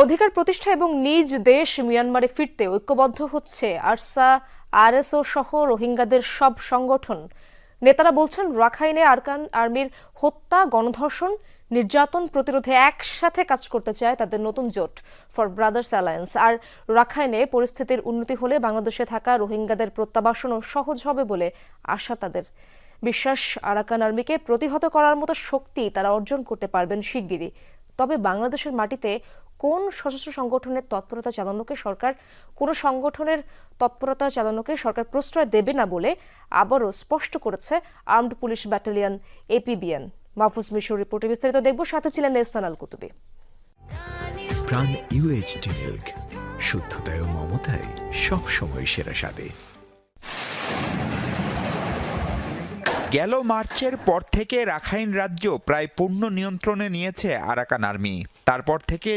অধিকার প্রতিষ্ঠা এবং নিজ দেশ মিয়ানমারে ফিরতে ঐক্যবদ্ধ হচ্ছে আরসা, আরএসও সহ রোহিঙ্গাদের সব সংগঠন। নেতারা বলছেন, রাখাইনে আরকান আর্মির হত্যা, গণধর্ষণ, নির্যাতন প্রতিরোধে একসাথে কাজ করতে চায় তাদের নতুন জোট ফর ব্রাদার্স অ্যালায়েন্স। আর রাখাইনে পরিস্থিতির উন্নতি হলে বাংলাদেশে থাকা রোহিঙ্গাদের প্রত্যাবাসনও সহজ হবে বলে আশা তাদের। বিশ্বাস, আরাকান আর্মিকে প্রতিহত করার মতো শক্তি তারা অর্জন করতে পারবেন শিগগিরই। তবে বাংলাদেশের মাটিতে কোন সশস্ত্র সংগঠনের তৎপরতা চালানোকে সরকার প্রশ্রয় দেবে না বলে আবারও স্পষ্ট করেছে armed police battalion APBN. Mahfuz মিশুর রিপোর্টে বিস্তারিত দেখব, সাথে ছিলেন এহসান আল কুতুবী। প্রাণ ইউএইচটি মিল্ক, শুদ্ধতায় ও মমতায় সবসময় সেরা স্বাদে। গেল মার্চের পর থেকে রাখাইন রাজ্য প্রায় পূর্ণ নিয়ন্ত্রণে নিয়েছে আরাকান আর্মি। তারপর থেকে